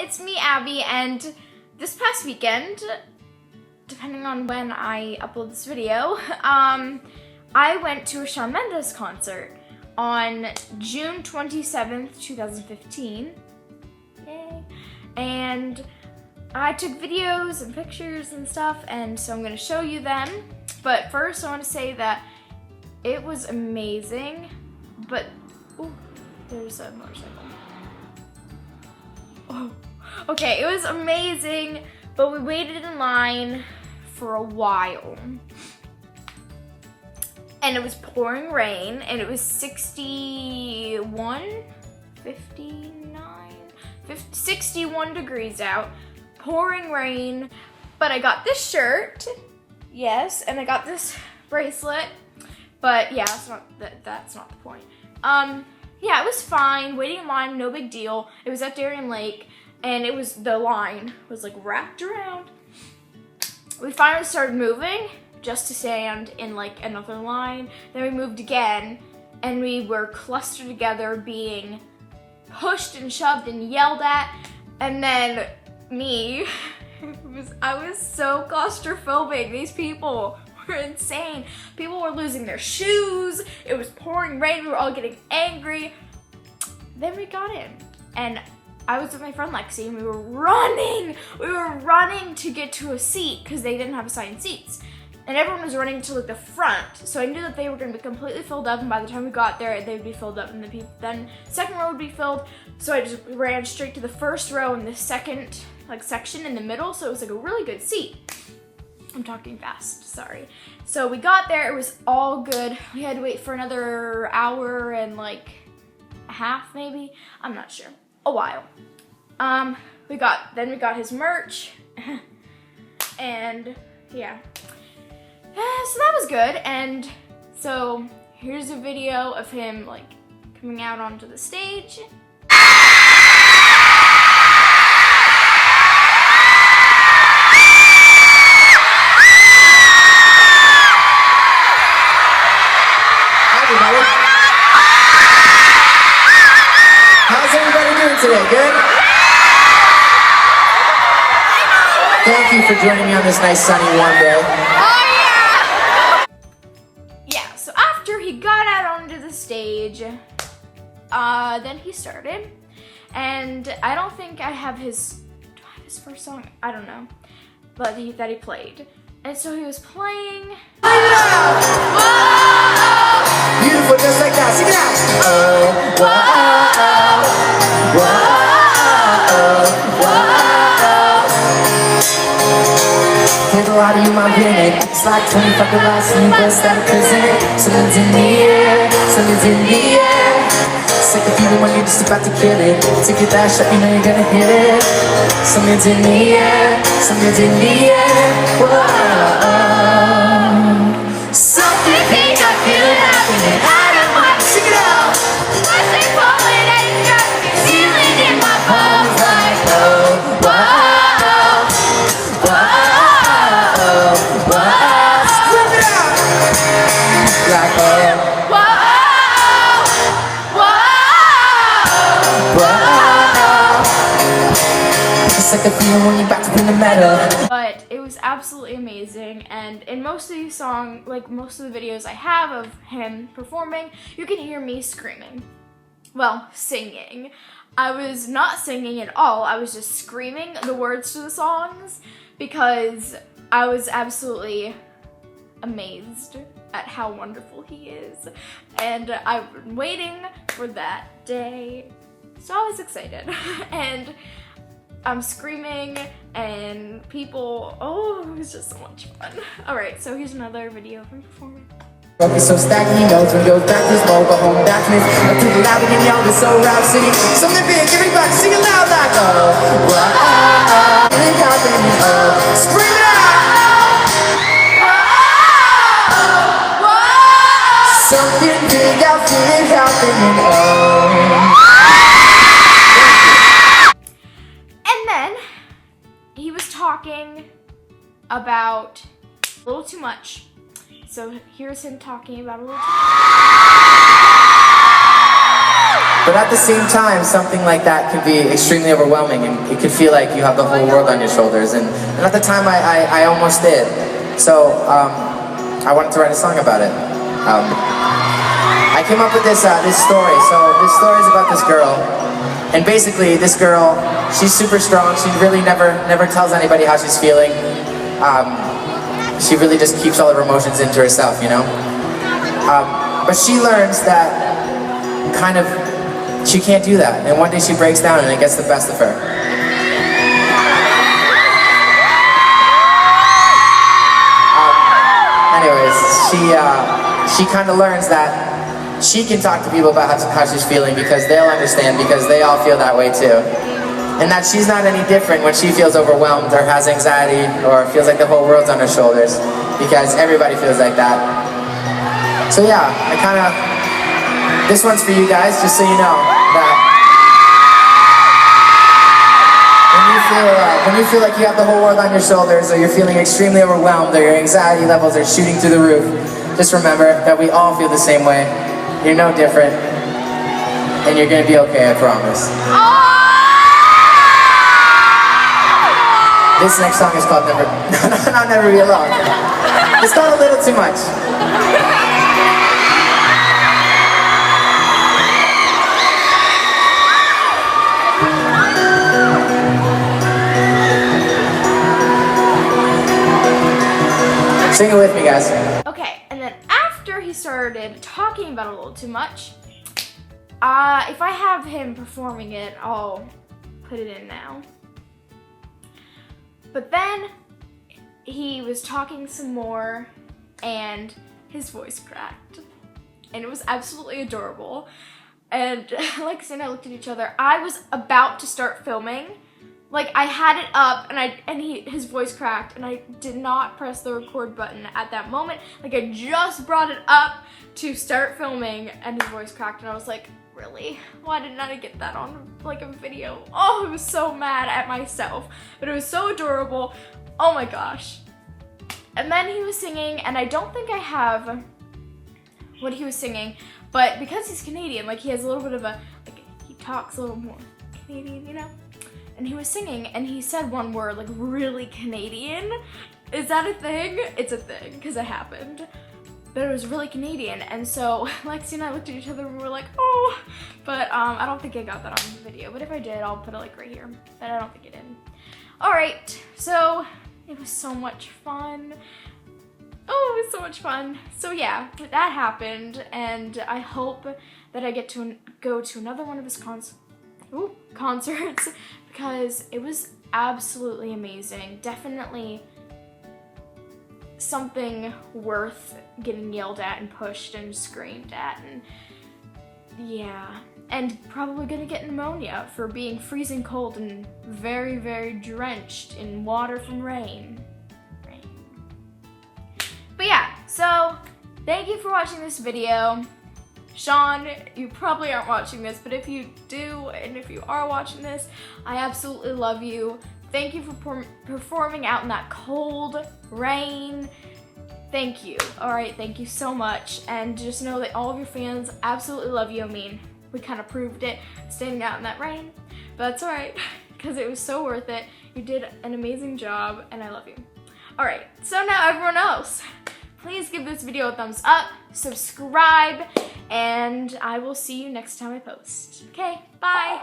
it's me, Abby, and this past weekend, depending on when I upload this video, I went to a Shawn Mendes concert on June 27th, 2015. Yay. And I took videos and pictures and stuff, and so I'm gonna show you them. But first, I want to say that it was amazing, but, ooh, there's a motorcycle. Oh, okay, it was amazing, but we waited in line for a while. And it was pouring rain, and it was 61 degrees out, pouring rain, but I got this shirt, yes, and I got this bracelet, but yeah, that's not the point. Yeah, it was fine, waiting in line, no big deal. It was at Darien Lake, and the line was like wrapped around. We finally started moving, just to stand in like another line. Then we moved again, and we were clustered together, being pushed and shoved and yelled at. And then me, I was so claustrophobic. These people were insane. People were losing their shoes. It was pouring rain. We were all getting angry. Then we got in, and I was with my friend Lexi, and we were running. We were running to get to a seat because they didn't have assigned seats. And everyone was running to like the front, so I knew that they were going to be completely filled up, and by the time we got there, they would be filled up, and then second row would be filled. So I just ran straight to the first row in the second section in the middle, so it was like a really good seat. I'm talking fast, sorry. So we got there, it was all good. We had to wait for another hour and like a half maybe, I'm not sure, a while. Then we got his merch, and yeah. So that was good, and so here's a video of him like coming out onto the stage. Hi everybody. How's everybody doing today? Good? Thank you for joining me on this nice sunny warm day. So after he got out onto the stage, then he started, and I don't think do I have his first song? I don't know, but that he played. And so he was playing. Beautiful, just like that. Sing it out. Oh, whoa, whoa, whoa. Think a lot of you, my minute. It's like 25 the last and you bust out of prison. Something's in the air, something's in the air. It's like a feeling when you're just about to kill it. Take your last shot, you know you're gonna hit it. Something's in the air, something's in the air. Whoa. Something big, I feel it happening. I don't want to sing it out. Something falling and it's got me feeling in my bones like oh, whoa. Like oh, whoa, whoa. It's like a feeling when you're about to win the medal. But it was absolutely amazing, and in most of these songs, like most of the videos I have of him performing, you can hear me screaming. Well, singing. I was not singing at all, I was just screaming the words to the songs because I was absolutely amazed at how wonderful he is, and I've been waiting for that day, so I was excited. And I'm screaming, and people, oh, it was just so much fun. Alright, so here's another video of him performing. Focus so stagnant, he knows when goes back to his mobile home darkness. I took it loud and young, it's so loud, singing something big, everybody sing it loud like oh, whoa, it ain't happening, oh, scream it out. Something big, I feel it happening, oh. And then, he was talking about a little too much. So here's him talking about a little too much. But at the same time, something like that can be extremely overwhelming, and it could feel like you have the whole world on your shoulders. And at the time, I almost did. So I wanted to write a song about it. I came up with this story. So this story is about this girl, and basically this girl, she's super strong. She really never tells anybody how she's feeling. She really just keeps all her emotions into herself, you know. But she learns that kind of she can't do that, and one day she breaks down and it gets the best of her. Anyways, she kind of learns that she can talk to people about how she's feeling because they'll understand, because they all feel that way too. And that she's not any different when she feels overwhelmed or has anxiety or feels like the whole world's on her shoulders, because everybody feels like that. So yeah, this one's for you guys, just so you know that when you feel like you have the whole world on your shoulders, or you're feeling extremely overwhelmed, or your anxiety levels are shooting through the roof, just remember that we all feel the same way. You're no different, and you're gonna be okay, I promise. This next song is called Never Be Alone. It's called A Little Too Much. Sing it with me, guys. Okay, and then after he started talking about A Little Too Much, if I have him performing it, I'll put it in now. But then he was talking some more and his voice cracked. And it was absolutely adorable. And Lexi and I looked at each other. I was about to start filming. Like, I had it up and his voice cracked, and I did not press the record button at that moment. Like, I just brought it up to start filming and his voice cracked, and I was like, really? Why didn't I get that on like a video? Oh, I was so mad at myself, but it was so adorable. Oh my gosh. And then he was singing, and I don't think I have what he was singing, but because he's Canadian, like, he has a little bit of a, like, he talks a little more Canadian, you know? And he was singing, and he said one word, like, really Canadian. Is that a thing? It's a thing, because it happened. But it was really Canadian, and so Lexi and I looked at each other and we were like, oh, but I don't think I got that on the video, but if I did, I'll put it like right here, but I don't think it did. All right, so it was so much fun. Oh, it was so much fun. So yeah, that happened, and I hope that I get to go to another one of his concerts, because it was absolutely amazing. Definitely something worth getting yelled at and pushed and screamed at, and yeah, and probably gonna get pneumonia for being freezing cold and very, very drenched in water from rain. But yeah, so thank you for watching this video. Shawn, you probably aren't watching this, but if you do, and if you are watching this, I absolutely love you. Thank you for performing out in that cold rain. Thank you. All right, thank you so much. And just know that all of your fans absolutely love you. I mean, we kind of proved it standing out in that rain, but that's all right, because it was so worth it. You did an amazing job, and I love you. All right, so now everyone else, please give this video a thumbs up, subscribe, and I will see you next time I post. Okay, bye.